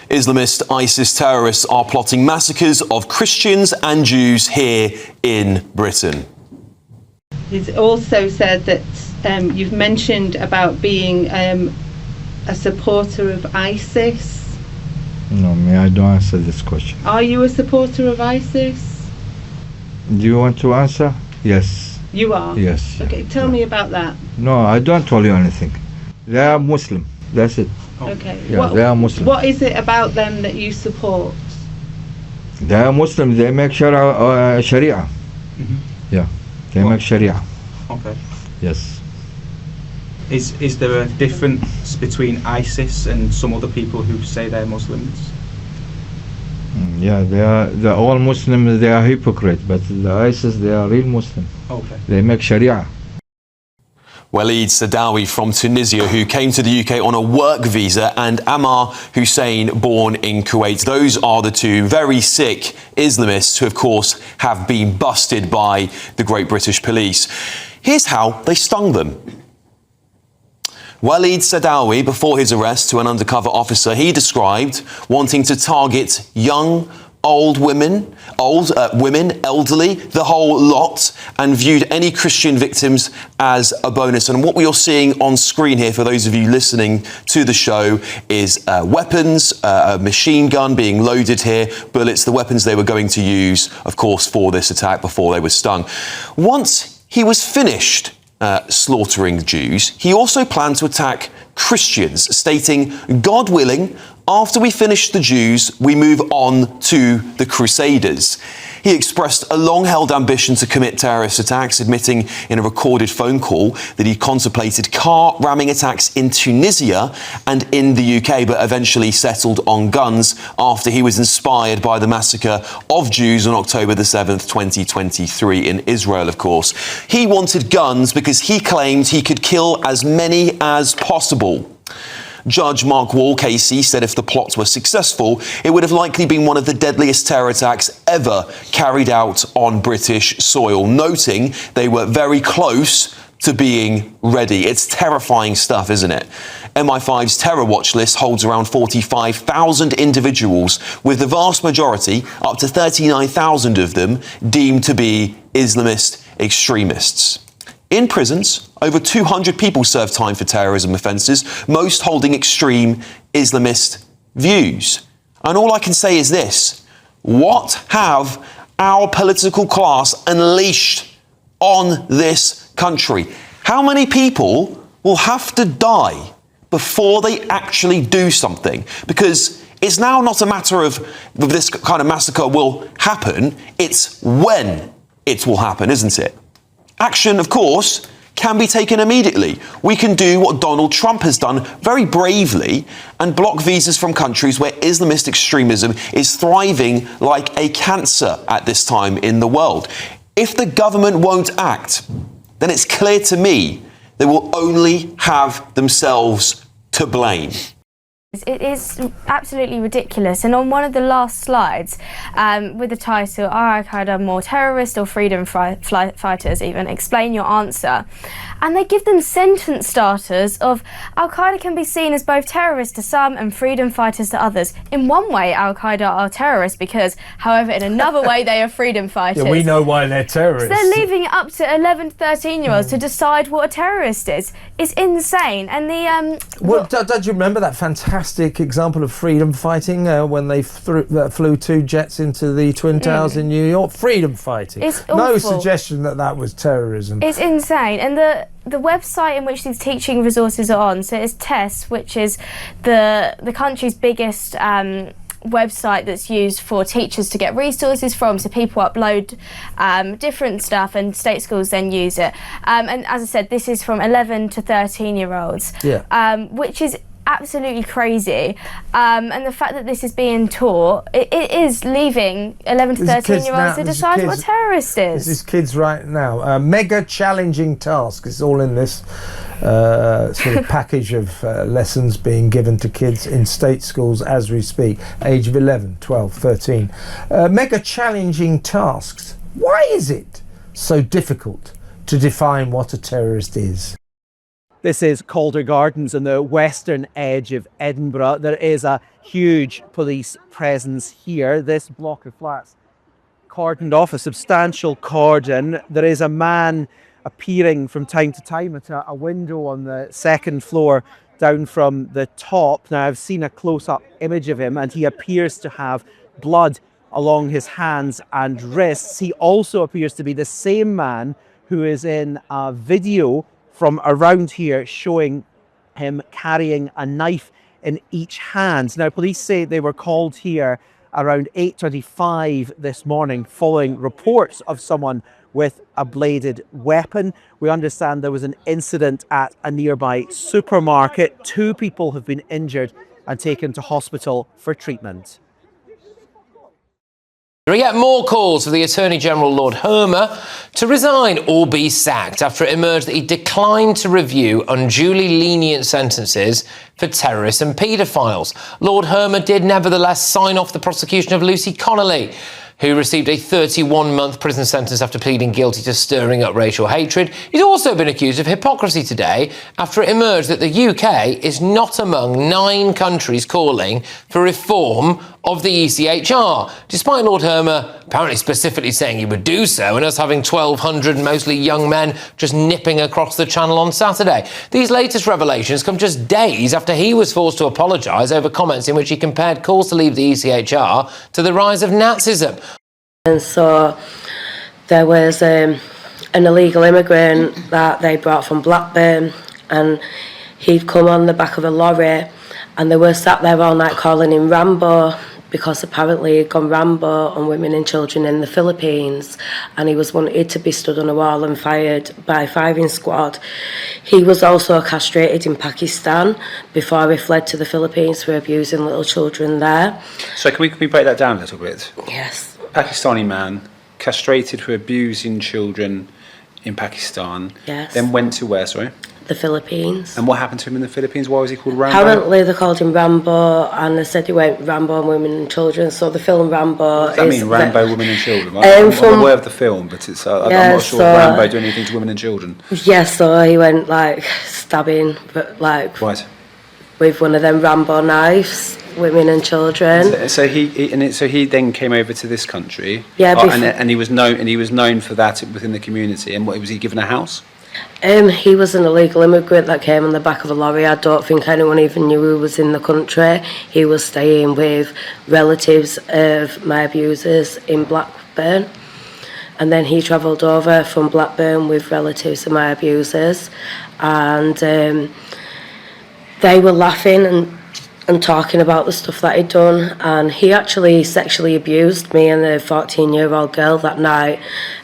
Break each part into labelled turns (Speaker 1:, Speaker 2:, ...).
Speaker 1: Islamist ISIS terrorists are plotting massacres of Christians and Jews here in Britain.
Speaker 2: He's also said that you've mentioned about being a supporter of ISIS.
Speaker 3: No, I don't answer this question.
Speaker 2: Are you a supporter of ISIS?
Speaker 3: Do you want to answer? Yes.
Speaker 2: You are?
Speaker 3: Yes.
Speaker 2: Okay, tell me about that.
Speaker 3: No, I don't tell you anything. They are Muslim. That's it.
Speaker 2: Okay.
Speaker 3: Yeah, they are Muslim.
Speaker 2: What is it about them that you support?
Speaker 3: They are Muslim. They make Sharia. Yeah, they make Sharia.
Speaker 4: Okay.
Speaker 3: Yes.
Speaker 4: Is there a difference between ISIS and some other people who say they're Muslims?
Speaker 3: Yeah, they're all Muslims. They are hypocrite, but the ISIS, they are real Muslim.
Speaker 4: Okay.
Speaker 3: They make Sharia.
Speaker 1: Waleed Sadawi from Tunisia, who came to the UK on a work visa, and Ammar Hussein, born in Kuwait. Those are the two very sick Islamists who, of course, have been busted by the Great British Police. Here's how they stung them. Waleed Sadawi, before his arrest to an undercover officer, he described wanting to target young, old women, elderly, the whole lot, and viewed any Christian victims as a bonus. And what we are seeing on screen here, for those of you listening to the show, is weapons, a machine gun being loaded here, bullets, the weapons they were going to use, of course, for this attack before they were stung. Once he was finished slaughtering Jews, he also planned to attack Christians, stating, "God willing, after we finish the Jews, we move on to the Crusaders." He expressed a long-held ambition to commit terrorist attacks, admitting in a recorded phone call that he contemplated car-ramming attacks in Tunisia and in the UK, but eventually settled on guns after he was inspired by the massacre of Jews on October the 7th, 2023 in Israel, of course. He wanted guns because he claimed he could kill as many as possible. Judge Mark Wall, KC, said if the plots were successful, it would have likely been one of the deadliest terror attacks ever carried out on British soil, noting they were very close to being ready. It's terrifying stuff, isn't it? MI5's terror watch list holds around 45,000 individuals, with the vast majority, up to 39,000 of them, deemed to be Islamist extremists. In prisons, over 200 people serve time for terrorism offences, most holding extreme Islamist views. And all I can say is this: what have our political class unleashed on this country? How many people will have to die before they actually do something? Because it's now not a matter of this kind of massacre will happen, it's when it will happen, isn't it? Action, of course, can be taken immediately. We can do what Donald Trump has done very bravely and block visas from countries where Islamist extremism is thriving like a cancer at this time in the world. If the government won't act, then it's clear to me they will only have themselves to blame.
Speaker 5: It is absolutely ridiculous. And on one of the last slides, with the title, "Are Al-Qaeda more terrorist or freedom fighters?" even, explain your answer. And they give them sentence starters of Al-Qaeda can be seen as both terrorists to some and freedom fighters to others. In one way, Al-Qaeda are terrorists because, however, in another way, they are freedom fighters.
Speaker 6: Yeah, we know why they're terrorists.
Speaker 5: So they're leaving it up to 11 to 13-year-olds to decide what a terrorist is. It's insane. And the...
Speaker 6: Well, don't you remember that fantastic example of freedom fighting when they flew two jets into the Twin Towers in New York? Freedom fighting.
Speaker 5: It's awful.
Speaker 6: No suggestion that was terrorism.
Speaker 5: It's insane. And the website in which these teaching resources are on, so it's TESS, which is the country's biggest website that's used for teachers to get resources from, so people upload different stuff and state schools then use it. And as I said, this is from 11 to 13-year-olds, which is absolutely crazy. And the fact that this is being taught, it is leaving 11 to 13-year-olds to decide what a terrorist is.
Speaker 6: This is kids right now. A mega challenging task. It's all in this sort of package of lessons being given to kids in state schools as we speak, age of 11, 12, 13. Mega challenging tasks. Why is it so difficult to define what a terrorist is?
Speaker 7: This is Calder Gardens on the western edge of Edinburgh. There is a huge police presence here. This block of flats cordoned off, a substantial cordon. There is a man appearing from time to time at a window on the second floor down from the top. Now, I've seen a close-up image of him and he appears to have blood along his hands and wrists. He also appears to be the same man who is in a video from around here showing him carrying a knife in each hand. Now, police say they were called here around 8:25 this morning following reports of someone with a bladed weapon. We understand there was an incident at a nearby supermarket. 2 people have been injured and taken to hospital for treatment.
Speaker 8: There are yet more calls for the Attorney General Lord Hermer to resign or be sacked after it emerged that he declined to review unduly lenient sentences for terrorists and paedophiles. Lord Hermer did nevertheless sign off the prosecution of Lucy Connolly, who received a 31-month prison sentence after pleading guilty to stirring up racial hatred. He's also been accused of hypocrisy today after it emerged that the UK is not among 9 countries calling for reform of the ECHR, despite Lord Hermer apparently specifically saying he would do so, and us having 1,200 mostly young men just nipping across the channel on Saturday. These latest revelations come just days after he was forced to apologise over comments in which he compared calls to leave the ECHR to the rise of Nazism.
Speaker 9: And so there was an illegal immigrant that they brought from Blackburn, and he'd come on the back of a lorry, and they were sat there all night calling him Rambo, because apparently he'd gone Rambo on women and children in the Philippines, and he was wanted to be stood on a wall and fired by a firing squad. He was also castrated in Pakistan before he fled to the Philippines for abusing little children there.
Speaker 10: So can we break that down a little bit?
Speaker 9: Yes.
Speaker 10: Pakistani man, castrated for abusing children in Pakistan,
Speaker 9: Yes.
Speaker 10: then went to where, sorry?
Speaker 9: The Philippines.
Speaker 10: And what happened to him in the Philippines? Why was he called Rambo?
Speaker 9: Apparently they called him Rambo, and they said he went Rambo on women and children. So the film Rambo
Speaker 10: What does that
Speaker 9: is
Speaker 10: mean, Rambo, women and children? I'm aware of the film, but it's I'm not sure if Rambo do anything to women and children.
Speaker 9: Yes, so he went like stabbing, but like
Speaker 10: Right.
Speaker 9: with one of them Rambo knives, women and children.
Speaker 10: So he then came over to this country.
Speaker 9: Yeah,
Speaker 10: and he was known for that within the community. And what, was he given a house?
Speaker 9: He was an illegal immigrant that came on the back of a lorry. I don't think anyone even knew he was in the country. He was staying with relatives of my abusers in Blackburn, and then he travelled over from Blackburn with relatives of my abusers, and they were laughing and talking about the stuff that he'd done, and he actually sexually abused me and a 14-year-old girl that night.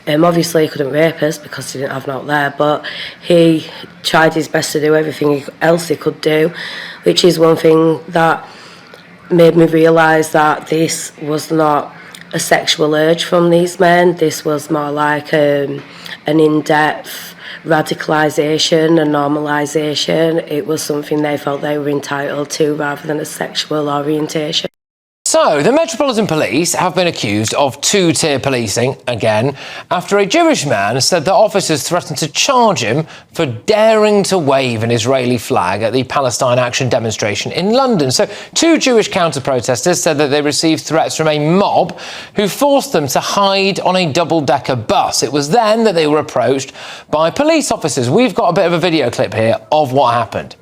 Speaker 9: Obviously he couldn't rape us because he didn't have no there, but he tried his best to do everything else he could do, which is one thing that made me realise that this was not a sexual urge from these men. This was more like an in-depth radicalisation and normalisation. It was something they felt they were entitled to rather than a sexual orientation.
Speaker 8: So, the Metropolitan Police have been accused of two-tier policing again after a Jewish man said that officers threatened to charge him for daring to wave an Israeli flag at the Palestine Action demonstration in London. So, 2 Jewish counter-protesters said that they received threats from a mob who forced them to hide on a double-decker bus. It was then that they were approached by police officers. We've got a bit of a video clip here of what happened.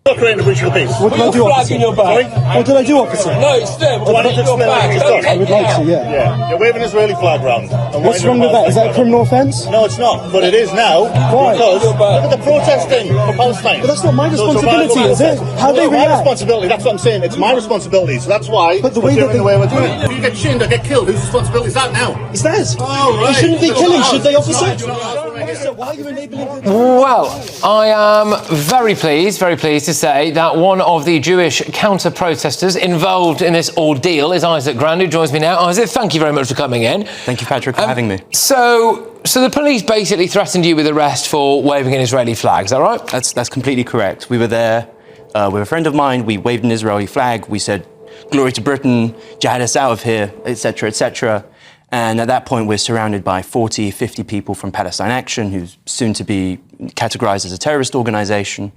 Speaker 11: Not creating a breach of the peace.
Speaker 12: What did I do, officer? What did I do, officer?
Speaker 11: No, it's there.
Speaker 12: Do I need to explain what you've done? I would like to, yeah.
Speaker 11: Yeah, you're waving an Israeli flag round.
Speaker 12: What's wrong with that? Is that a criminal offence?
Speaker 11: No, it's not, but it is now.
Speaker 12: Why?
Speaker 11: Because look at the protesting for Palestine.
Speaker 12: But that's not my responsibility, is it? How they
Speaker 11: my
Speaker 12: react?
Speaker 11: responsibility, that's what I'm saying. It's my responsibility, so that's why
Speaker 12: but the way that
Speaker 11: away with it. If you get chinned or get killed, whose responsibility is that now?
Speaker 12: It's theirs.
Speaker 11: Oh, right.
Speaker 12: They shouldn't be killing, should they, officer?
Speaker 11: Officer,
Speaker 12: why are you enabling
Speaker 8: Well, I am very pleased to say that one of the Jewish counter-protesters involved in this ordeal is Isaac Grand, who joins me now. Isaac, thank you very much for coming in.
Speaker 13: Thank you, Patrick, for having me.
Speaker 8: So the police basically threatened you with arrest for waving an Israeli flag, is that right?
Speaker 13: That's completely correct. We were there with a friend of mine. We waved an Israeli flag. We said, "Glory to Britain, jihad us out of here," etc., etc. And at that point, we're surrounded by 40, 50 people from Palestine Action, who's soon to be categorized as a terrorist organization.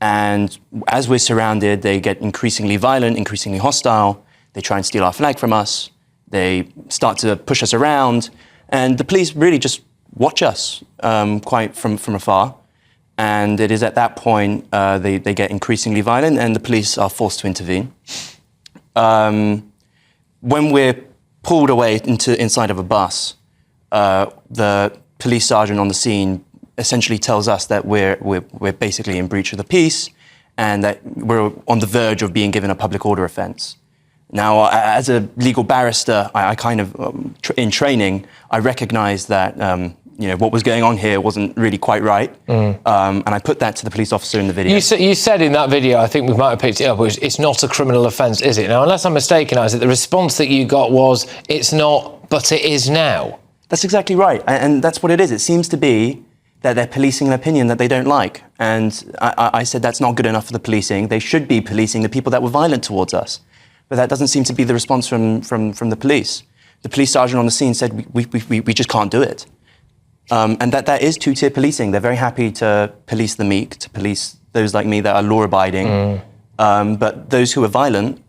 Speaker 13: And as we're surrounded, they get increasingly violent, increasingly hostile. They try and steal our flag from us. They start to push us around. And the police really just watch us quite from afar. And it is at that point they get increasingly violent and the police are forced to intervene. When we're pulled away inside of a bus, the police sergeant on the scene essentially tells us that we're basically in breach of the peace and that we're on the verge of being given a public order offence. Now, as a legal barrister, I kind of, in training, I recognised that what was going on here wasn't really quite right, and I put that to the police officer in the video.
Speaker 8: You said in that video, I think we might have picked it up, it's not a criminal offence, is it? Now, unless I'm mistaken, Isaac, the response that you got was, it's not, but it is now.
Speaker 13: That's exactly right, and that's what it is. It seems to be that they're policing an opinion that they don't like. And I said that's not good enough for the policing. They should be policing the people that were violent towards us. But that doesn't seem to be the response from the police. The police sergeant on the scene said, we just can't do it. And that is two-tier policing. They're very happy to police the meek, to police those like me that are law-abiding. But those who are violent,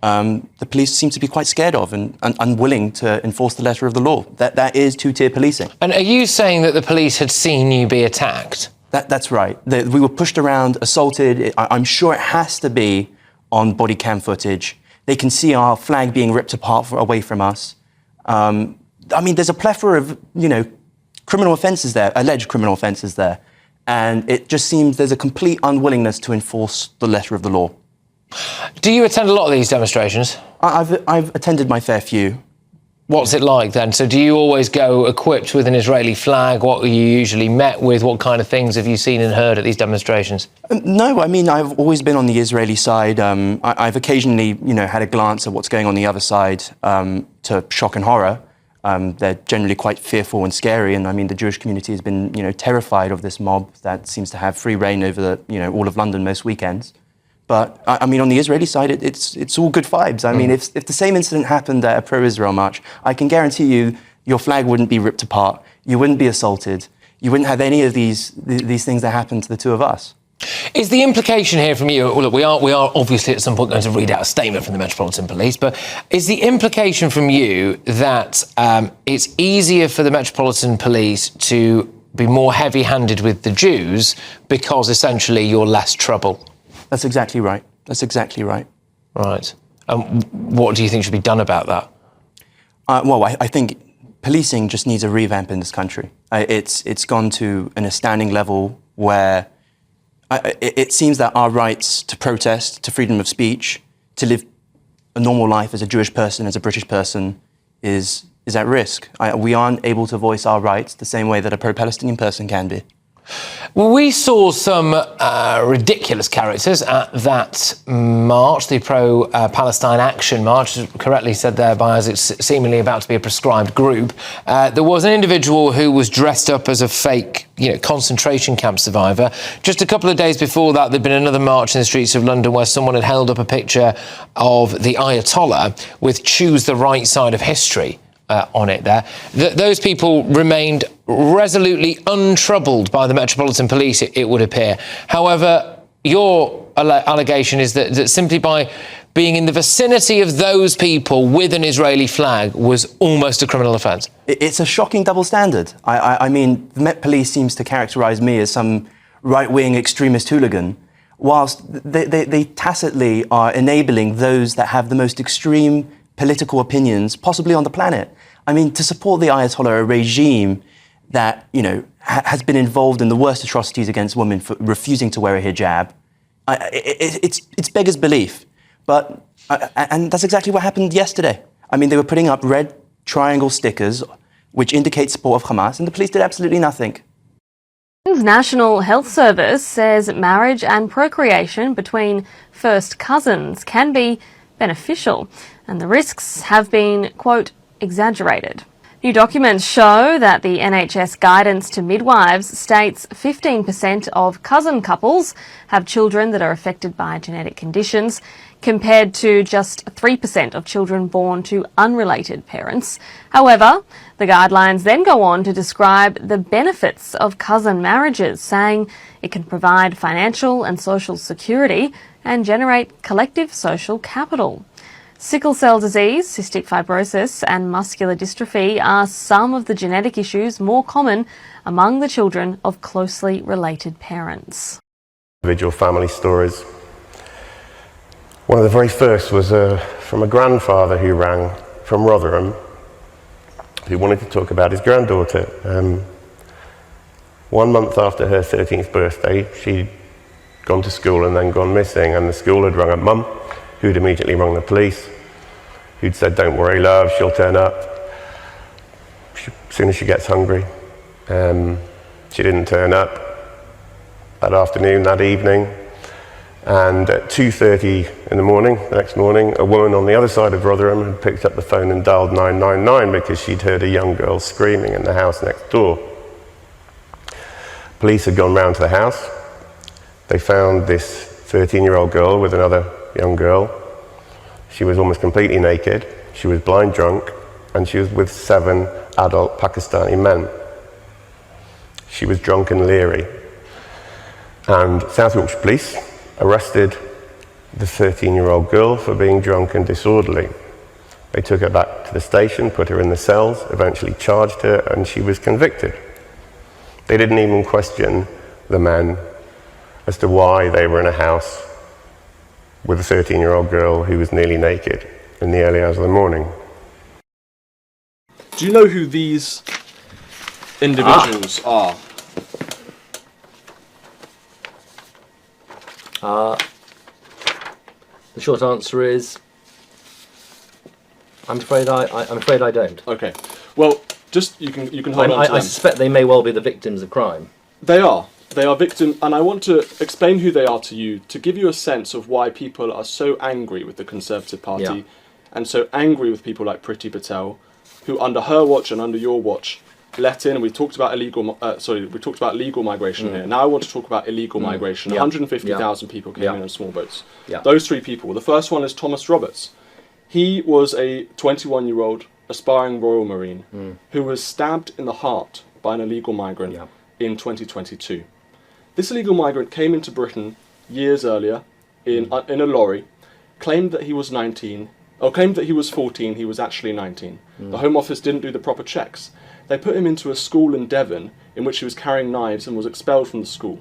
Speaker 13: the police seem to be quite scared of and unwilling to enforce the letter of the law. That is two-tier policing.
Speaker 8: And are you saying that the police had seen you be attacked?
Speaker 13: That's right. We were pushed around, assaulted. I'm sure it has to be on body cam footage. They can see our flag being ripped apart away from us. I mean, there's a plethora of, criminal offences there, alleged criminal offences there. And it just seems there's a complete unwillingness to enforce the letter of the law.
Speaker 8: Do you attend a lot of these demonstrations?
Speaker 13: I've attended my fair few.
Speaker 8: What's it like then? So do you always go equipped with an Israeli flag? What are you usually met with? What kind of things have you seen and heard at these demonstrations?
Speaker 13: No, I mean, I've always been on the Israeli side. I've occasionally, had a glance at what's going on the other side to shock and horror. They're generally quite fearful and scary. And I mean, the Jewish community has been, terrified of this mob that seems to have free reign over all of London most weekends. But, I mean, on the Israeli side, it's all good vibes. I mean, if the same incident happened at a pro-Israel march, I can guarantee you your flag wouldn't be ripped apart, you wouldn't be assaulted, you wouldn't have any of these things that happened to the two of us.
Speaker 8: Is the implication here from you, well, look, we are obviously at some point going to read out a statement from the Metropolitan Police, but is the implication from you that it's easier for the Metropolitan Police to be more heavy-handed with the Jews because essentially you're less trouble?
Speaker 13: That's exactly right. That's exactly right.
Speaker 8: Right. And what do you think should be done about that?
Speaker 13: Well, I think policing just needs a revamp in this country. It's gone to an astounding level where it seems that our rights to protest, to freedom of speech, to live a normal life as a Jewish person, as a British person, is at risk. We aren't able to voice our rights the same way that a pro-Palestinian person can be.
Speaker 8: Well, we saw some ridiculous characters at that march, the pro-Palestine Action March, correctly said there by as it's seemingly about to be a prescribed group. There was an individual who was dressed up as a fake, concentration camp survivor. Just a couple of days before that, there'd been another march in the streets of London where someone had held up a picture of the Ayatollah with "Choose the right side of history" on it there. Those people remained resolutely untroubled by the Metropolitan Police, it would appear. However, your allegation is that simply by being in the vicinity of those people with an Israeli flag was almost a criminal offence.
Speaker 13: It's a shocking double standard. I mean, the Met Police seems to characterise me as some right-wing extremist hooligan, whilst they tacitly are enabling those that have the most extreme political opinions possibly on the planet. I mean, to support the Ayatollah, a regime that, has been involved in the worst atrocities against women for refusing to wear a hijab, it's beggars belief. And that's exactly what happened yesterday. I mean, they were putting up red triangle stickers which indicate support of Hamas, and the police did absolutely nothing.
Speaker 14: The National Health Service says marriage and procreation between first cousins can be beneficial, and the risks have been, quote, exaggerated. New documents show that the NHS guidance to midwives states 15% of cousin couples have children that are affected by genetic conditions. compared to just 3% of children born to unrelated parents. However, the guidelines then go on to describe the benefits of cousin marriages, saying it can provide financial and social security and generate collective social capital. Sickle cell disease, cystic fibrosis and muscular dystrophy are some of the genetic issues more common among the children of closely related parents.
Speaker 15: Individual family stories. One of the very first was from a grandfather who rang from Rotherham, who wanted to talk about his granddaughter. 1 month after her 13th birthday, she'd gone to school and then gone missing, and the school had rung up Mum, who'd immediately rung the police, who'd said, "Don't worry, love, she'll turn up as soon as she gets hungry." She didn't turn up that afternoon, that evening, and at 2:30 in the morning, the next morning, a woman on the other side of Rotherham had picked up the phone and dialed 999 because she'd heard a young girl screaming in the house next door. Police had gone round to the house. They found this 13-year-old girl with another young girl. She was almost completely naked, she was blind drunk, and she was with 7 adult Pakistani men. She was drunk and leery. And South Yorkshire Police arrested the 13-year-old girl for being drunk and disorderly. They took her back to the station, put her in the cells, eventually charged her, and she was convicted. They didn't even question the men as to why they were in a house with a 13-year-old girl who was nearly naked in the early hours of the morning.
Speaker 16: Do you know who these individuals are?
Speaker 17: The short answer is, I'm afraid I don't.
Speaker 16: Okay. Well, just you can hold on to them.
Speaker 17: I suspect they may well be the victims of crime.
Speaker 16: They are victims, and I want to explain who they are to you to give you a sense of why people are so angry with the Conservative Party, and so angry with people like Priti Patel, who under her watch and under your watch let in. We talked about legal migration here. Now I want to talk about illegal migration. 150,000 people came in on small boats. Those 3 people. The first one is Thomas Roberts. He was a 21-year-old aspiring Royal Marine who was stabbed in the heart by an illegal migrant in 2022. This illegal migrant came into Britain years earlier in a lorry, claimed that he was 19, or claimed that he was 14, he was actually 19. The Home Office didn't do the proper checks. They put him into a school in Devon in which he was carrying knives and was expelled from the school.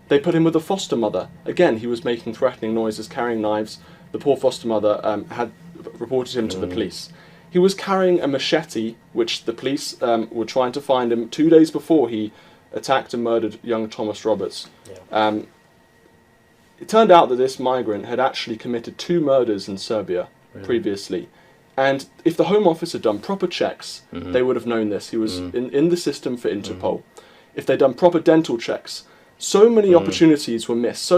Speaker 16: They put him with a foster mother. Again, he was making threatening noises, carrying knives. The poor foster mother had reported him to the police. He was carrying a machete, which the police were trying to find him 2 days before he attacked and murdered young Thomas Roberts. It turned out that this migrant had actually committed 2 murders in Serbia previously. And if the Home Office had done proper checks, they would have known this. He was in the system for Interpol. If they'd done proper dental checks, so many opportunities were missed.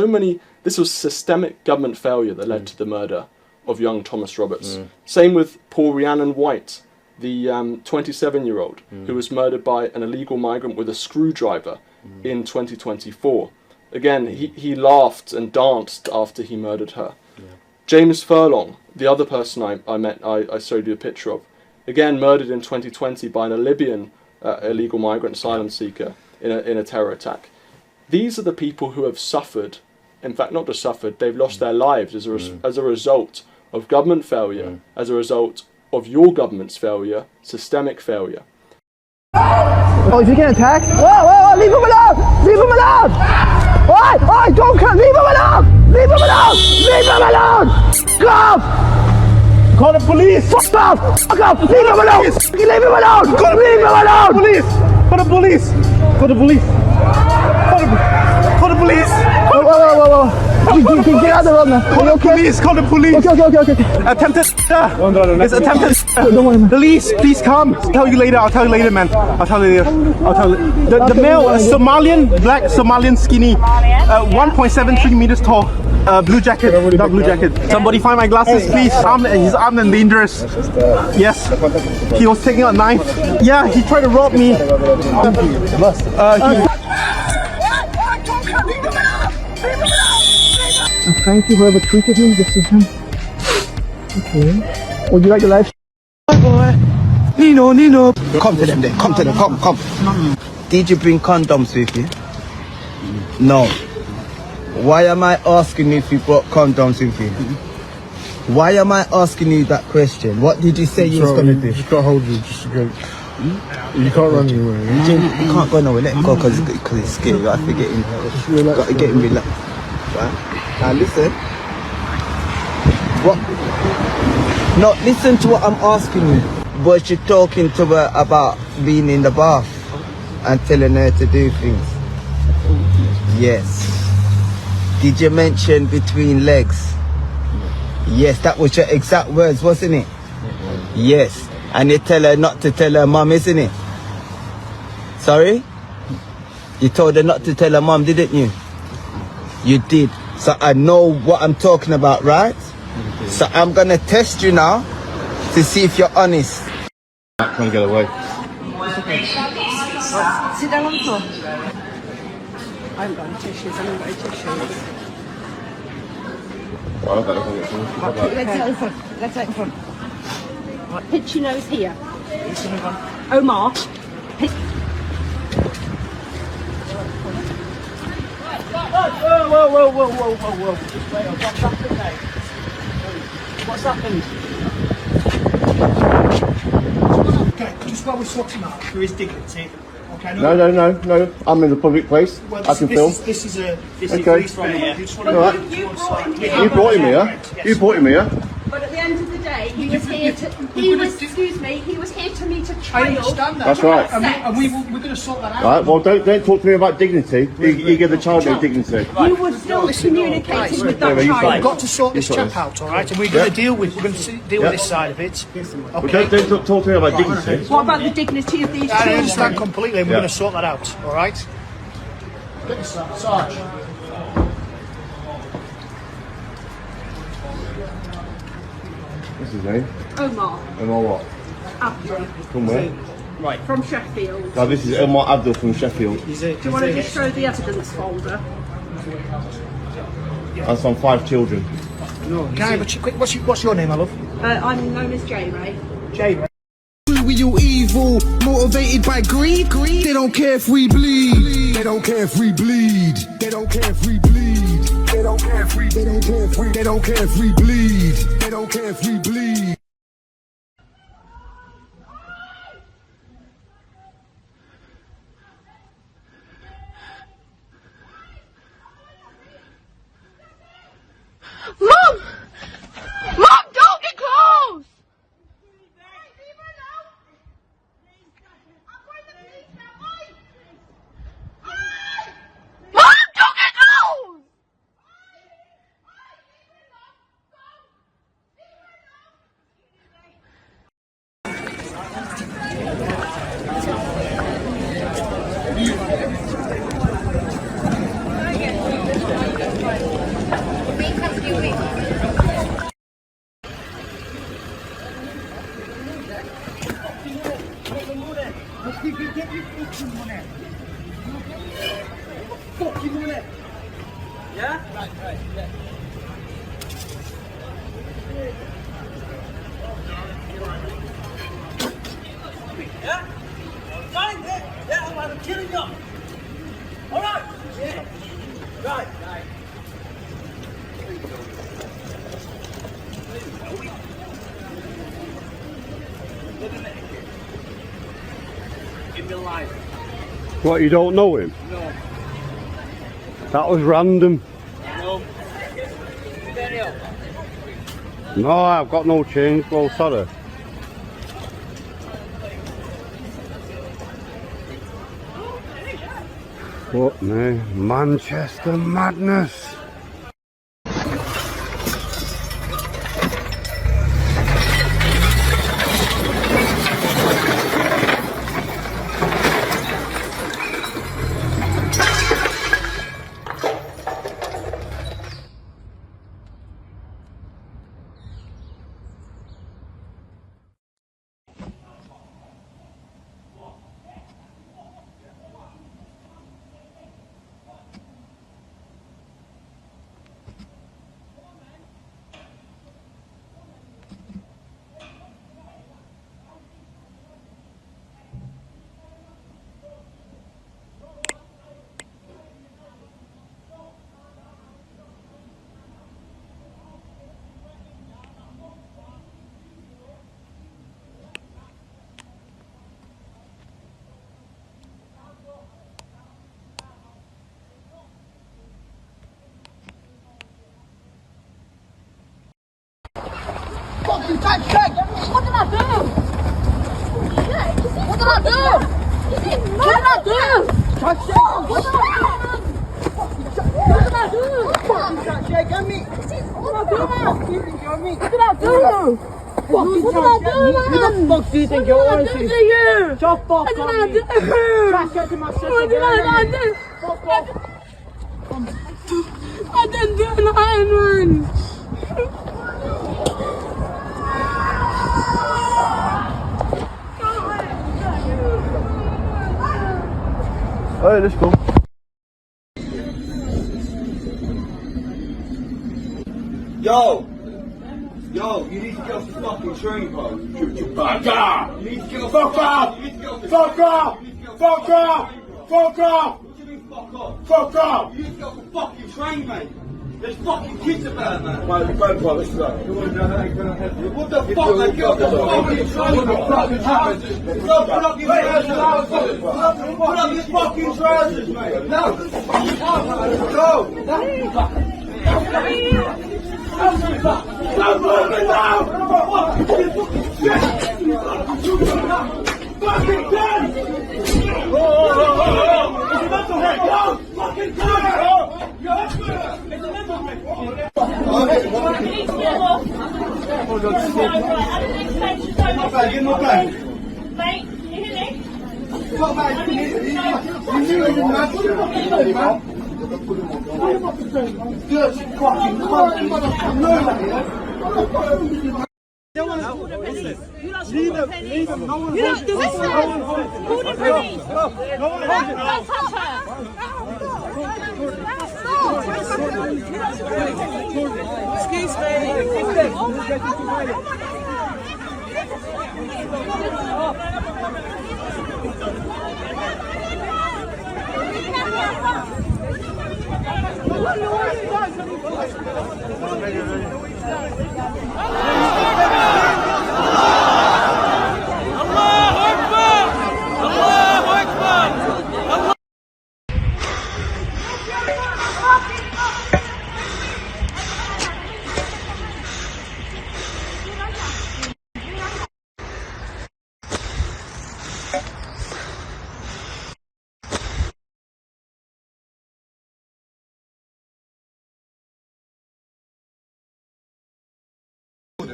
Speaker 16: This was systemic government failure that led to the murder of young Thomas Roberts. Same with Paul Rhiannon White, the 27-year-old who was murdered by an illegal migrant with a screwdriver in 2024. Again, he laughed and danced after he murdered her. James Furlong, the other person I met, I showed you a picture of, again murdered in 2020 by a Libyan illegal migrant asylum seeker in a terror attack. These are the people who have suffered, in fact not just suffered, they've lost their lives as a result of government failure, as a result of your government's failure, systemic failure.
Speaker 18: Oh, is he getting attacked? Whoa, leave him alone! Leave him alone! Why, don't come! Leave him alone! Leave him alone! Leave him alone! Go! Call the police! Fuck off! Leave him alone! Leave him alone! Leave him alone! Police! Call the police! Call the police! Call the police! Whoa! Get out of the road now. Call the police! Call the police! Okay. Attempted. It's attempted. Don't worry, man. Police, please come. I'll tell you later, man. I'll tell you later. The male, Somalian, black Somalian, skinny, 1.73 meters tall, blue jacket, dark blue jacket. Somebody find my glasses, please. He's armed and dangerous. Yes. He was taking a knife. Yeah, he tried to rob me.
Speaker 12: Thank you, whoever treated him. This is him. Okay. Would you like your life?
Speaker 18: Boy, boy. Nino. Come to them then. Come to them. Come. Did you bring condoms with you? No. Why am I asking you if you brought condoms with you? Why am I asking you that question? What did you say you was going to do?
Speaker 6: You can't hold you. Just go. You can't run anywhere.
Speaker 18: You can't go nowhere. Let him go because he's scared. You have to get him. Got to get him relaxed. Right? Now listen. What? No, listen to what I'm asking you. Was you talking to her about being in the bath and telling her to do things? Yes. Did you mention between legs? Yes, that was your exact words, wasn't it? Yes. And you tell her not to tell her mum, isn't it? Sorry? You told her not to tell her mum, didn't you? You did. So I know what I'm talking about, right? So I'm going to test you now to see if you're honest.
Speaker 15: I'm trying to get away.
Speaker 19: Sit down on the floor. I haven't got any tissues. I haven't got any tissues.
Speaker 15: Well, I better get some.
Speaker 19: Let's out in front. Let's out in front. Right, pinch your nose here. Omar.
Speaker 12: Whoa. Just wait up. What's happened, mate? What's happened? Okay, just while we're sorting out, there is dignity. Okay,
Speaker 15: No. I'm in a public place.
Speaker 12: Well,
Speaker 15: I can film.
Speaker 12: This is
Speaker 15: Okay.
Speaker 12: police right here. You just want to
Speaker 15: All right. You brought him here. You brought him here.
Speaker 19: But at the end of the day, he was here to. He was here to meet a
Speaker 12: I
Speaker 19: child.
Speaker 12: understand that.
Speaker 15: That's right.
Speaker 12: And we're going to sort that out.
Speaker 15: Right. Well, don't talk to me about dignity. You give the child no dignity.
Speaker 19: You were still communicating with that
Speaker 15: you
Speaker 19: child.
Speaker 12: We've got to sort this chap out, all right? And we're going to deal with with this side of it.
Speaker 15: Well,
Speaker 12: Okay.
Speaker 15: don't talk to me about dignity.
Speaker 19: What about the dignity of these
Speaker 12: I
Speaker 19: children?
Speaker 12: understand completely, and we're
Speaker 15: Yeah.
Speaker 12: going to sort that out, all right? Get this, Sarge.
Speaker 15: What's his name?
Speaker 19: Omar.
Speaker 15: Omar what?
Speaker 19: Abdul.
Speaker 15: From where?
Speaker 12: Right.
Speaker 19: From Sheffield.
Speaker 15: No, this is Omar Abdul from Sheffield.
Speaker 19: Do you want to just show the evidence folder?
Speaker 15: That's on 5 children.
Speaker 12: Can I have a quick? What's your name, my love?
Speaker 19: I'm known as J Ray.
Speaker 12: Jay.
Speaker 18: We you evil, motivated by greed. They don't care if we bleed. They don't care if we bleed. They don't care if we bleed. They don't care if we. They don't care if we. They don't care if we bleed. They don't care if we bleed.
Speaker 19: Mom! Mom, don't get close! Mom, don't get close!
Speaker 12: I'm killing you. All right. Yeah. Right. In real life.
Speaker 20: What, you don't know him?
Speaker 12: No.
Speaker 20: That was random.
Speaker 12: No.
Speaker 20: No, I've got no change, well, sorry. What me? Manchester madness.
Speaker 19: What did I do? What did I do? What did I do? What did I do? What did I do, man?
Speaker 12: Who the fuck do you think you're
Speaker 19: What did I do to you?
Speaker 12: Shut fuck
Speaker 19: What did I do? What did I do? I didn't do nothing, man.
Speaker 20: Alright, let's go.
Speaker 18: Yo, you need to get off the fucking train, bro. Fuck off! You need to get off. Fuck off! Fuck off! Fuck off! Fuck off! What do you mean fuck off? Fuck off! You need to get off the fucking train, mate. There's fucking kids about, man. Right, grandpa, let's go. What the fuck, man? Get off the fucking train. What the fuck is happening? Put up your fucking trousers, mate. No. Go.
Speaker 12: Excuse me.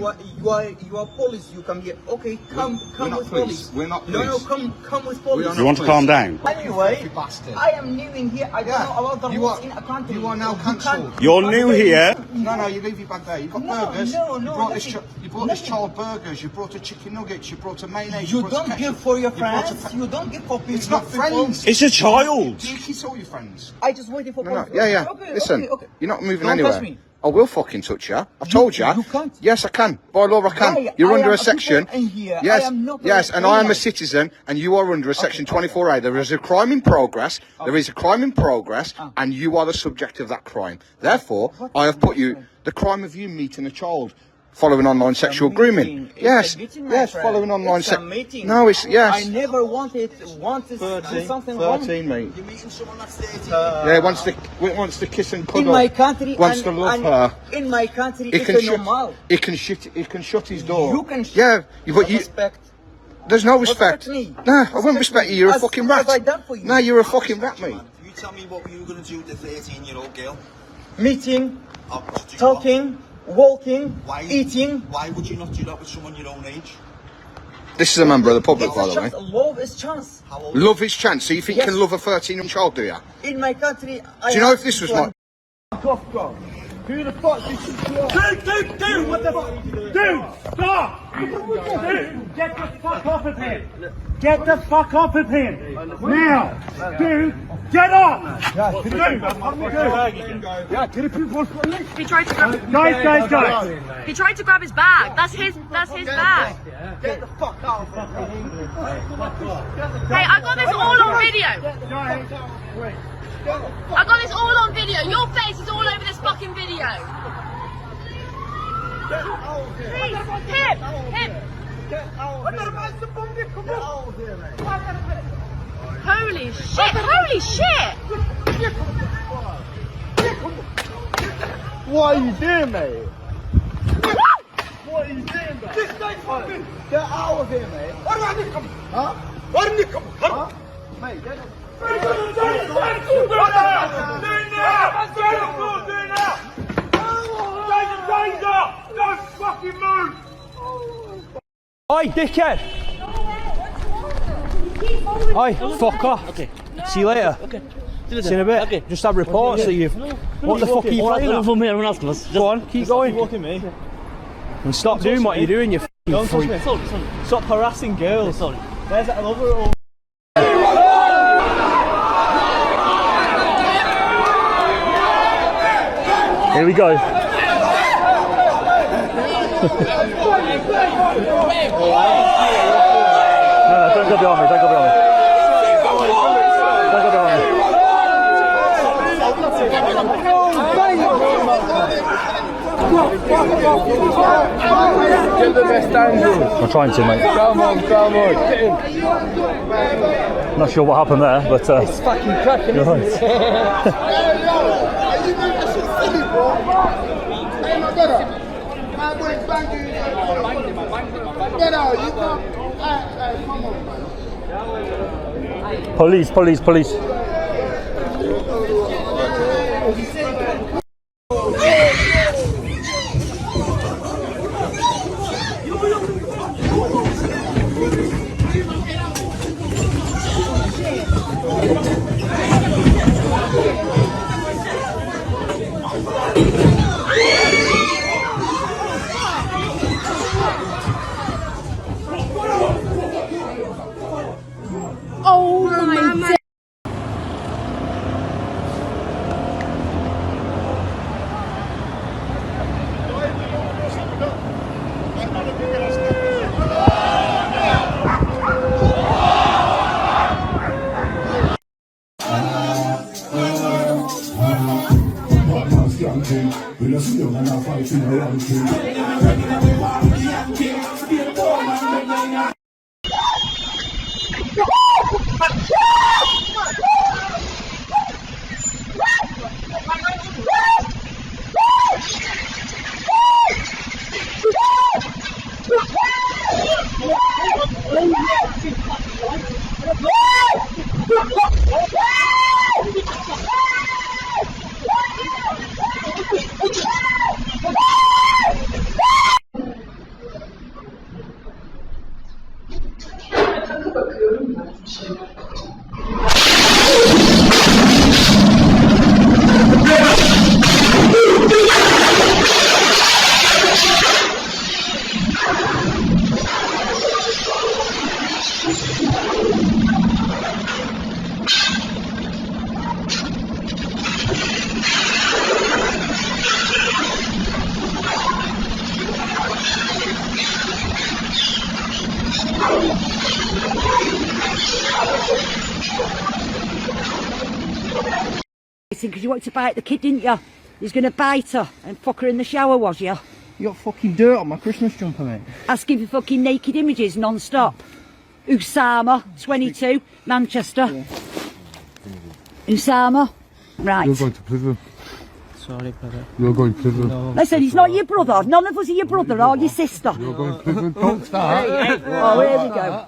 Speaker 21: You are police. You come here. Okay, come with police.
Speaker 20: We're not police.
Speaker 21: No, come with police.
Speaker 20: You want to calm down?
Speaker 21: Anyway, I am new in here. I don't know about the rules in a country.
Speaker 20: You are now cancelled.
Speaker 21: You're
Speaker 20: new here.
Speaker 21: No,
Speaker 20: you leave your bag there. You've got burgers. You brought this child burgers. You brought a chicken nuggets. You brought a mayonnaise.
Speaker 21: You don't give for your friends. You don't give for people.
Speaker 20: It's not friends.
Speaker 21: It's a child.
Speaker 20: You kiss all your friends.
Speaker 21: I just waiting for police.
Speaker 20: Yeah.
Speaker 21: Okay,
Speaker 20: Listen,
Speaker 21: okay.
Speaker 20: you're not moving
Speaker 21: Don't
Speaker 20: anywhere.
Speaker 21: touch me.
Speaker 20: I will fucking touch you. I've told you.
Speaker 21: You can't.
Speaker 20: Yes, I can. By law, I can.
Speaker 21: Why?
Speaker 20: You're
Speaker 21: I
Speaker 20: under
Speaker 21: am
Speaker 20: a section.
Speaker 21: people in here.
Speaker 20: Yes,
Speaker 21: I am not
Speaker 20: yes,
Speaker 21: a
Speaker 20: and I am a
Speaker 21: criminal.
Speaker 20: citizen, and you are under a section 24A. There is a crime in progress. There is a crime in progress, and you are the subject of that crime. Therefore, I have put you the crime of you meeting a child. Following online sexual grooming. Yes, following online sex. No, it's yes.
Speaker 21: I never wanted to do something wrong.
Speaker 20: 13, mate.
Speaker 21: You're meeting someone that's 13.
Speaker 20: Yeah, wants to kiss and cuddle.
Speaker 21: In my country,
Speaker 20: wants to love her.
Speaker 21: In my country,
Speaker 20: He can
Speaker 21: it's
Speaker 20: shut.
Speaker 21: normal.
Speaker 20: He can shut his door.
Speaker 21: You can.
Speaker 20: Yeah, but you.
Speaker 21: Respect.
Speaker 20: There's no respect.
Speaker 21: me.
Speaker 20: Nah, I won't respect you. You're a fucking rat.
Speaker 21: What have I done for you?
Speaker 20: Nah, you're a fucking rat, mate.
Speaker 22: You tell me what you were going to do with the 13-year-old girl.
Speaker 21: Meeting, talking, walking, eating.
Speaker 22: Why would you not do that with someone your own age?
Speaker 20: This is a member of the public, by the way.
Speaker 21: Love is chance.
Speaker 20: Love is chance. So you think
Speaker 21: Yes.
Speaker 20: you can love a 13-year-old child, do you?
Speaker 21: In my country,
Speaker 20: Do you know if this was my...
Speaker 12: Off, bro. Who the fuck did you Dude, what the fuck? Dude, stop! Dude, get the fuck off of him! Get the fuck off of him! Now! Dude, get off! Dude,
Speaker 19: He tried to grab.
Speaker 12: Guys.
Speaker 19: He tried to grab his bag. That's his bag.
Speaker 21: Get the fuck out of here.
Speaker 19: Hey, I got this all on video. I got this all on video. Your face is all over this fucking video. Please, him. Holy shit!
Speaker 12: What are you doing, mate?
Speaker 18: what he's doing, bro. This guy's fucking... Get out of here, mate. What do I need to come? Huh? What do you come? Huh? Mate, get up. Do it now! Don't fucking move!
Speaker 12: Oi, dickhead! Oi, fucker! Okay. See you later. Okay. See you in a bit. Okay. Just have reports that you've... What the fuck are you playing at? Go on, keep going. Me. And stop doing what you're doing, you f***ing freak. Stop harassing girls. There's that lover. Here we go. No, don't go behind me, don't go behind me. Don't go behind me.
Speaker 18: Get the best angle.
Speaker 12: I'm trying to, mate.
Speaker 18: Come on.
Speaker 12: Not sure what happened there, but...
Speaker 18: It's fucking cracking, isn't it?
Speaker 12: Police.
Speaker 19: Oh my God.
Speaker 2: Because you wanted to bite the kid, didn't you? You was going to bite her and fuck her in the shower, was you?
Speaker 4: You got fucking dirt on my Christmas jumper, mate.
Speaker 2: Asking for fucking naked images non-stop. Usama, 22, Manchester. Yeah. Usama. Right.
Speaker 4: You're going to prison.
Speaker 12: Sorry, brother.
Speaker 4: You're going to prison. No.
Speaker 2: Listen, he's not your brother. None of us are your brother or your sister.
Speaker 4: You're going to prison. Don't start.
Speaker 2: Oh, here we go.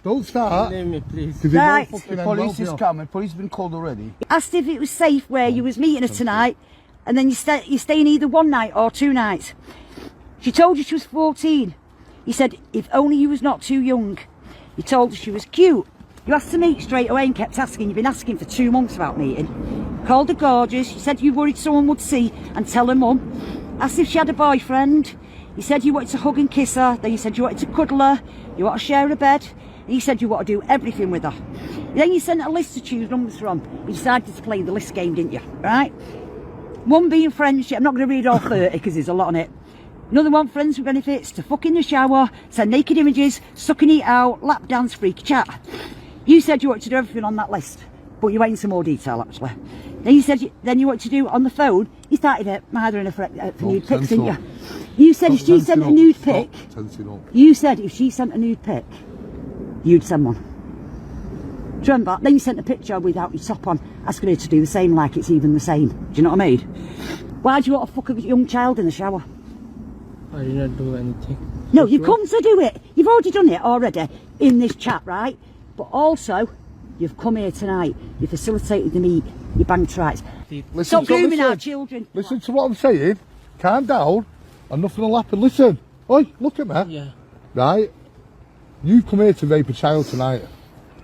Speaker 4: Don't start.
Speaker 12: Name me, please.
Speaker 2: Right.
Speaker 4: The police is coming. Police have been called already.
Speaker 2: Asked if it was safe where you was meeting her tonight, and then you're staying either one night or 2 nights. She told you she was 14. You said if only you was not too young. You told her she was cute. You asked to meet straight away and kept asking. You've been asking for 2 months about meeting. Called her gorgeous. You said you worried someone would see and tell her mum. Asked if she had a boyfriend. You said you wanted to hug and kiss her. Then you said you wanted to cuddle her. You want to share a bed. And you said you want to do everything with her. Then you sent a list to choose numbers from. You decided to play the list game, didn't you? Right? One being friendship. I'm not going to read all 30 because there's a lot on it. Another one, friends with benefits, to fuck in the shower, send naked images, suck and eat out, lap dance, freaky chat. You said you wanted to do everything on that list, but you went into more detail actually. Then you said then you wanted to do it on the phone. You started at Martha for nude pics, didn't you? You said if she sent a nude pic, you said if she sent a nude pic, you'd send one. Do you remember? Then you sent a picture without your top on, asking her to do the same like it's even the same. Do you know what I mean? Why do you want to fuck a young child in the shower?
Speaker 1: I did not do anything.
Speaker 2: No, you come to do it. You've already done it already in this chat, right? But also, you've come here tonight. You facilitated the meet. You banked rights. Stop grooming our children.
Speaker 4: Listen to what I'm saying. Calm down, and nothing will happen. Listen. Oi, look at me.
Speaker 1: Yeah.
Speaker 4: Right? You come here to rape a child tonight.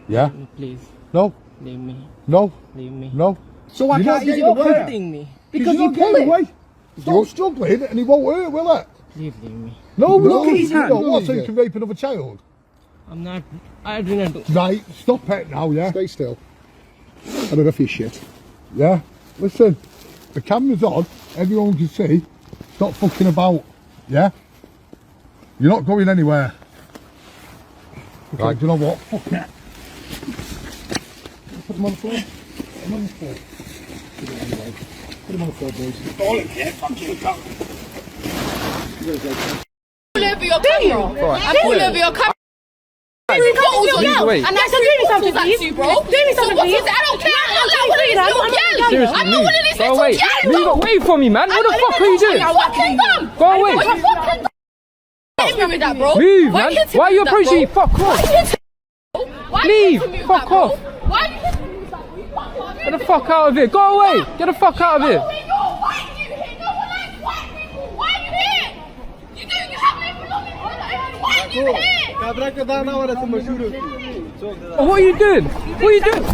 Speaker 4: Yeah?
Speaker 1: Please.
Speaker 4: No.
Speaker 1: Leave me.
Speaker 4: No.
Speaker 1: Leave me.
Speaker 4: No.
Speaker 1: So why can't you stop hurting me? Because you pull it.
Speaker 4: Stop struggling and he won't hurt, will it?
Speaker 1: Leave me.
Speaker 4: No,
Speaker 1: Look at his hand.
Speaker 4: What, so you can rape another child?
Speaker 1: I'm not. I do not do.
Speaker 4: Right, stop it now, yeah?
Speaker 3: Stay still. I don't know if you shit.
Speaker 4: Yeah? Listen, the camera's on, everyone can see. Stop fucking about, yeah? You're not going anywhere. Okay. Right, do you know what? Fuck it.
Speaker 3: Put him on the floor. Put him on the floor. Put him on the floor, boys.
Speaker 11: All in here, fuck you, come.
Speaker 23: All over your camera. I'm all over your camera. And that's
Speaker 1: do me something,
Speaker 23: please.
Speaker 1: please.
Speaker 23: Bro.
Speaker 1: Do me something, please.
Speaker 23: I don't care. I'm not one of these little girls.
Speaker 1: Seriously,
Speaker 23: I'm not one of these
Speaker 1: go
Speaker 23: little
Speaker 1: away.
Speaker 23: girls.
Speaker 1: Move away from me, man. What the fuck are you doing?
Speaker 23: You're fucking dumb.
Speaker 1: Go away.
Speaker 23: You're fucking dumb. Hit me with that, bro.
Speaker 1: Move, man. Why are you approaching me? Fuck off. Leave. Fuck off.
Speaker 23: Why are you hitting me with that?
Speaker 1: Get the fuck out of here. Go away. Get the fuck out of here.
Speaker 23: Why are you here? No one likes white people. Why are you here? You have no belongings. Why are you here?
Speaker 1: What are you doing? What are you doing?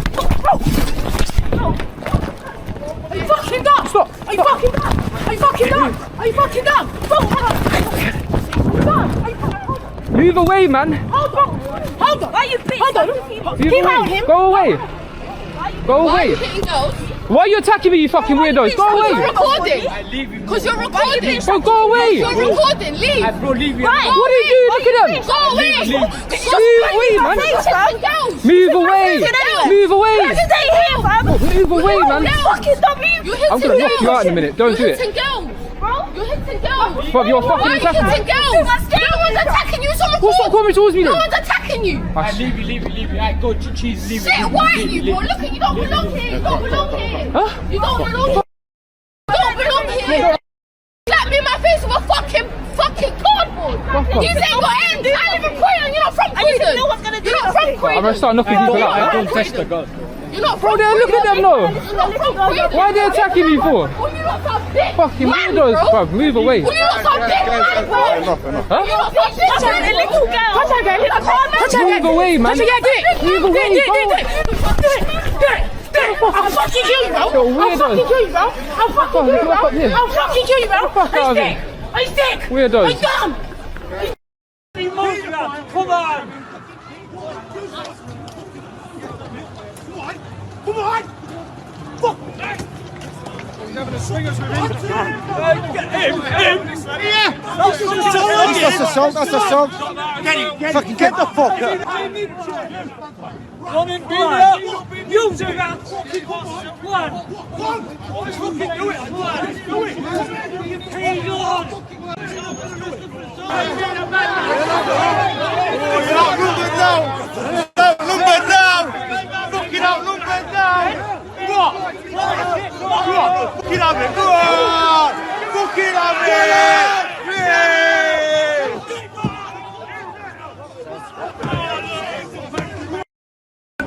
Speaker 23: Are you fucking dumb?
Speaker 1: Stop.
Speaker 23: Are you fucking dumb? Are you fucking dumb? Are you fucking dumb?
Speaker 1: Move away, man.
Speaker 23: Hold on. Hold on. Why are you beating? Hold on.
Speaker 1: Move
Speaker 23: Keep
Speaker 1: away.
Speaker 23: out him.
Speaker 1: Go away. Go
Speaker 23: Why are
Speaker 1: away.
Speaker 23: you hitting girls?
Speaker 1: Why are you attacking me, you fucking weirdos? Go
Speaker 23: You're
Speaker 1: away.
Speaker 23: recording. Because you're recording.
Speaker 1: Bro, go away.
Speaker 23: You're recording. Leave.
Speaker 1: Right. What are you doing? Look at them.
Speaker 23: Go away.
Speaker 1: Move away, man. Move away. Move away. Move away, man. I'm gonna knock you out in a minute. Don't do it.
Speaker 23: You're hitting girls. Bro, you're hitting girls.
Speaker 1: Bro, you're fucking
Speaker 23: Why are you
Speaker 1: attacking me.
Speaker 23: hitting girls? No one's attacking you. Someone
Speaker 1: What's that coming towards me
Speaker 23: No
Speaker 1: then?
Speaker 23: one's attacking you.
Speaker 1: Leave you. Alright, go, cheese, leave
Speaker 23: Shit, why are you, bro? Look at you. Don't belong here. You don't belong here.
Speaker 1: Huh?
Speaker 23: You don't belong here. You don't belong here. Slap me in my face with a fucking cardboard. You ain't got end. I live in Croydon. You're not from Croydon. You're not from
Speaker 1: I'm
Speaker 23: Croydon.
Speaker 1: gonna start knocking people out.
Speaker 23: Don't test the gun. You're not
Speaker 1: Bro,
Speaker 23: from
Speaker 1: they look at them though.
Speaker 23: You're not from Croydon.
Speaker 1: Why are they attacking me for?
Speaker 23: Well, you're not some big
Speaker 1: Fucking
Speaker 23: man,
Speaker 1: weirdos,
Speaker 23: bro.
Speaker 1: bruv. Move away.
Speaker 23: Well, you're not some big man, bro.
Speaker 1: Huh?
Speaker 23: You're not some big man. Little girl.
Speaker 1: Move away, man. Move away.
Speaker 23: I'll fucking kill you, bro.
Speaker 1: You're
Speaker 23: I'll fucking
Speaker 1: weirdos.
Speaker 23: kill you, bro. I'll fucking kill you, bro. I'll fucking kill you, bro.
Speaker 1: Fuck out of here.
Speaker 23: Are you sick?
Speaker 1: Weirdos.
Speaker 23: Are you dumb?
Speaker 12: Come on! Come on! Fuck! He's having a swingers with him. Get him! Yeah!
Speaker 3: That's assault, that's assault. Fucking get the fuck up.
Speaker 12: Run in, beat it up! Use it! One! Let's fucking do it! Let's do it! Hang on!
Speaker 18: Outnumbered now! Outnumbered now! Fucking outnumbered now! What? Fucking have it! Go on! Fucking have it! Yeah!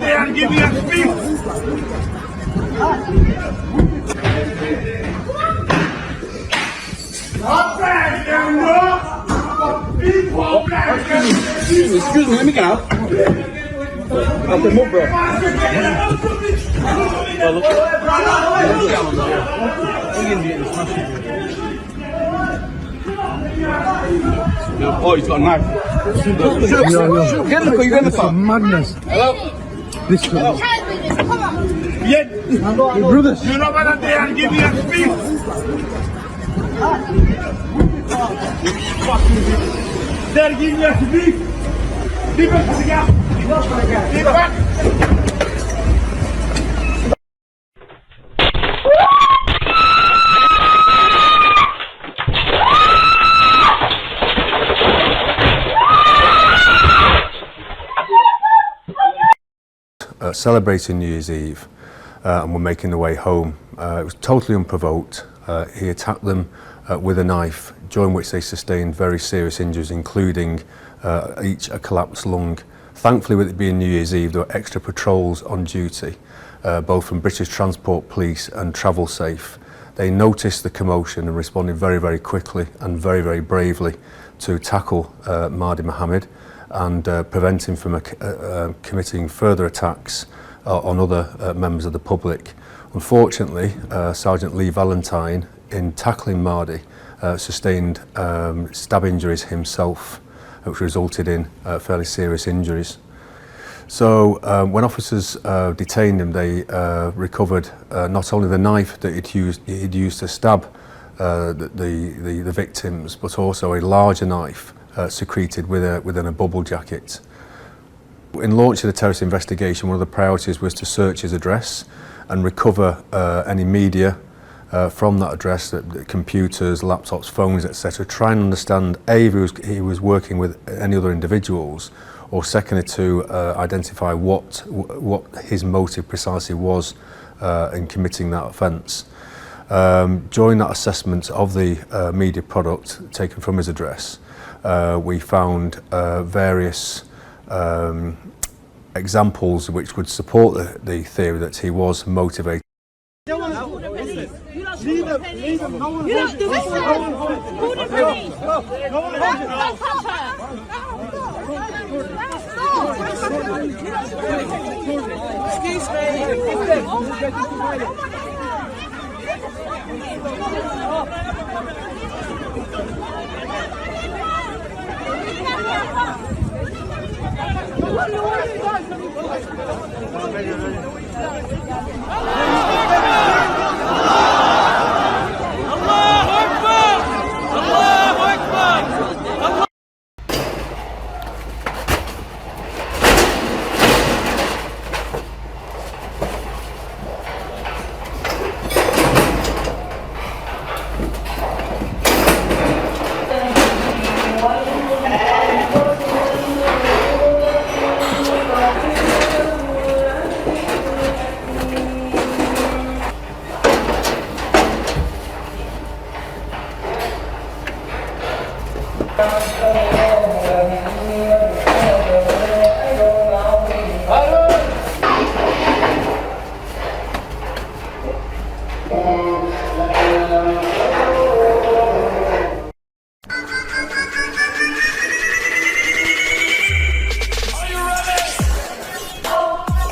Speaker 18: And give me a speed!
Speaker 11: Excuse me, let me get out. I'll come up, bro. Oh, he's got a knife. Get in the car, you get in the car.
Speaker 3: Madness.
Speaker 11: Hello?
Speaker 3: This is
Speaker 11: Yeah.
Speaker 3: your brothers.
Speaker 11: You're not gonna dare and give me a speech. Dare give me a speech. Leave it to the gap. Leave it back.
Speaker 24: Celebrating New Year's Eve and were making their way home. It was totally unprovoked. He attacked them with a knife, during which they sustained very serious injuries, including each a collapsed lung. Thankfully, with it being New Year's Eve, there were extra patrols on duty, both from British Transport Police and Travel Safe. They noticed the commotion and responded very, very quickly and very, very bravely to tackle Mahdi Mohammed and prevent him from committing further attacks on other members of the public. Unfortunately, Sergeant Lee Valentine, in tackling Mahdi, sustained stab injuries himself, which resulted in fairly serious injuries. So when officers detained him, they recovered not only the knife that he'd used to stab the victims, but also a larger knife secreted within a bubble jacket. In launching the terrorist investigation, one of the priorities was to search his address and recover any media from that address, computers, laptops, phones, etc. Try and understand if he was working with any other individuals, or secondly to identify what his motive precisely was in committing that offence. During that assessment of the media product taken from his address, we found various examples which would support the theory that he was motivated.
Speaker 11: Leave him. No one will do this. Who the police? No one will touch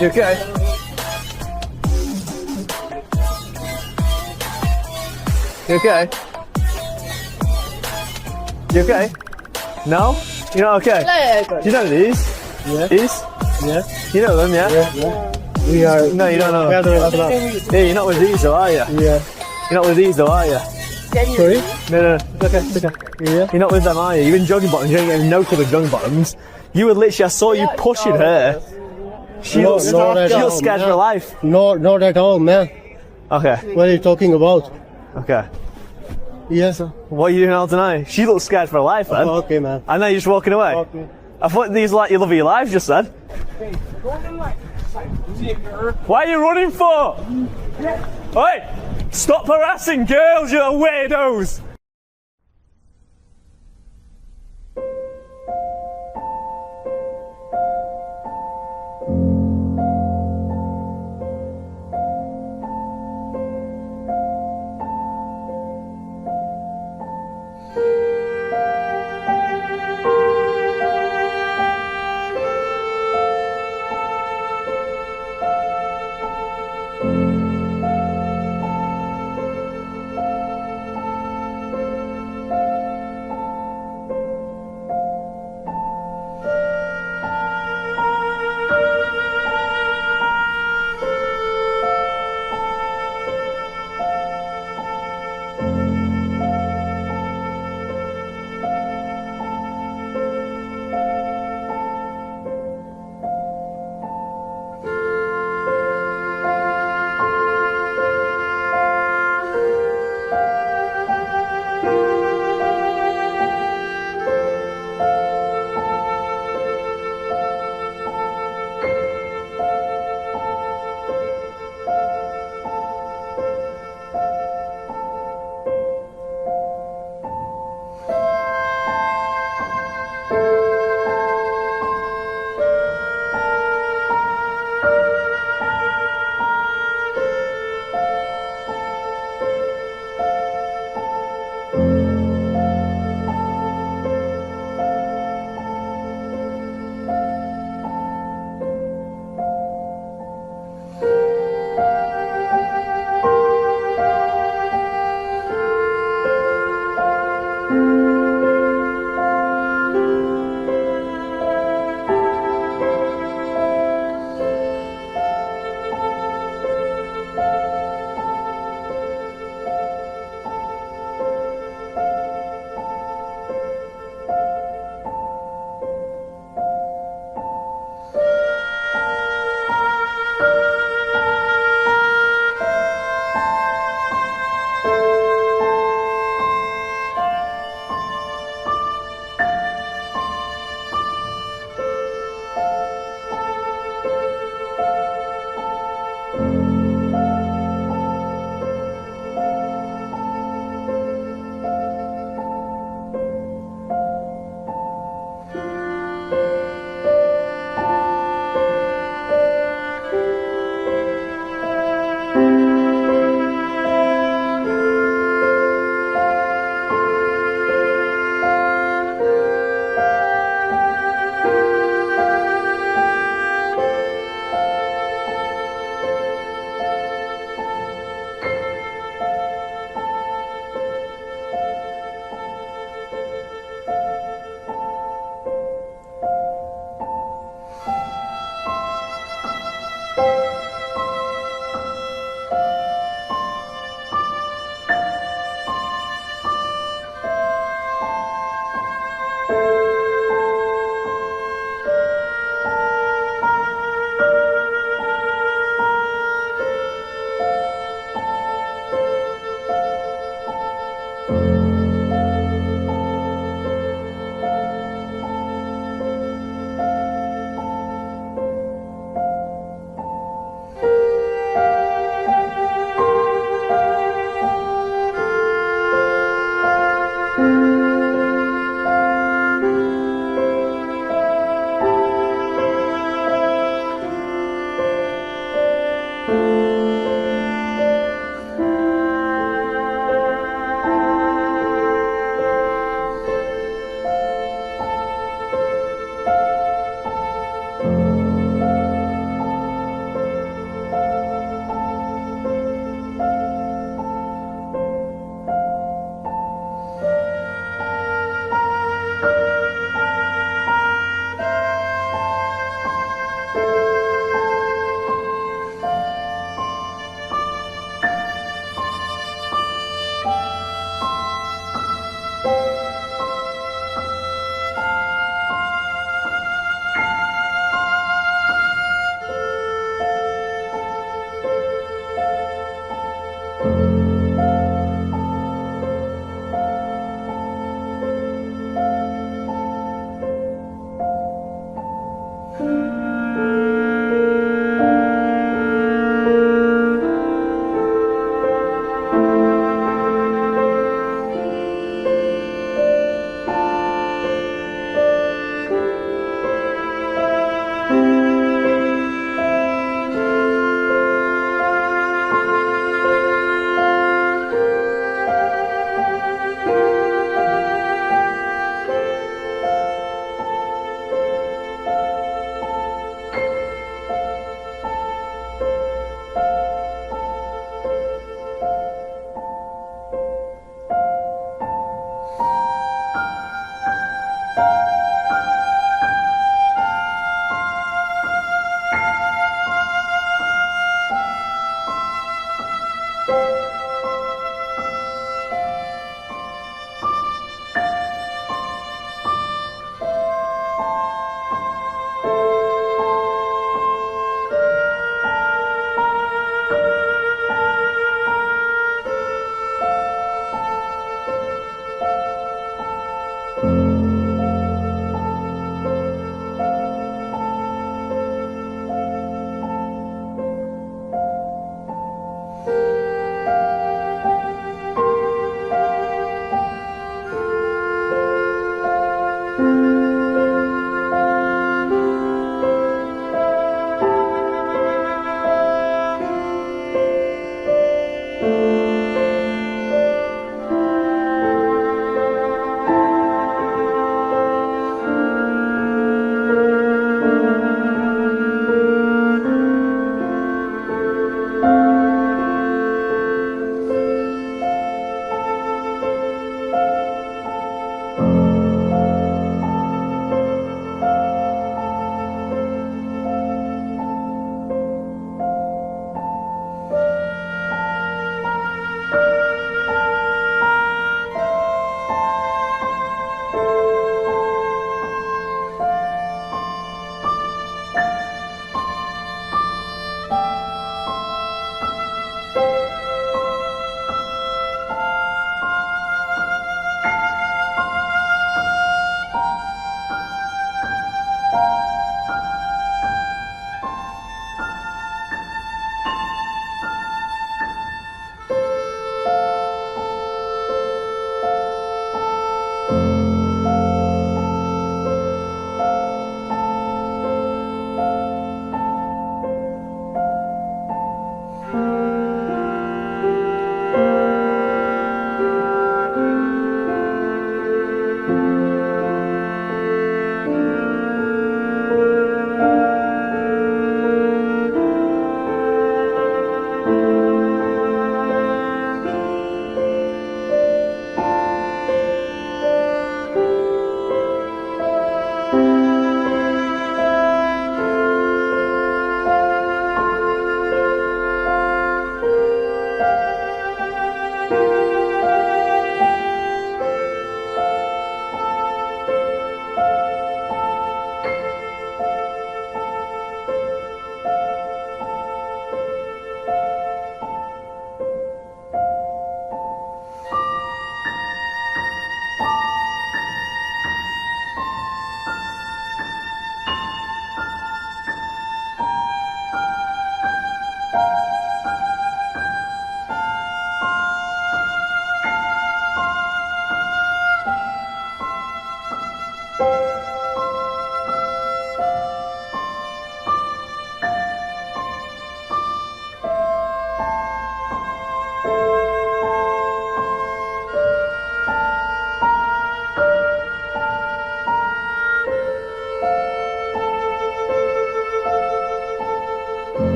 Speaker 18: You okay? You okay? You okay? No? You're not okay? Do you know these? Yeah. These? Yeah. You know them, yeah? Yeah. We are. No, you don't know. Yeah, you're not with these though, are you? Yeah. You're not with these though, are you? Sorry? No. It's okay. Yeah. You're not with them, are you? You're in jogging bottoms. You don't get no coloured jogging bottoms. You were literally, I saw you pushing her. She looks scared for her life. No, not at all, man. Okay. What are you talking about? Okay. Yes. What are you doing out tonight? She looks scared for her life, man. Okay, man. And now you're just walking away? Okay. I thought these like you love of your life just said. What are you running for? Hey! Stop harassing girls, you weirdos!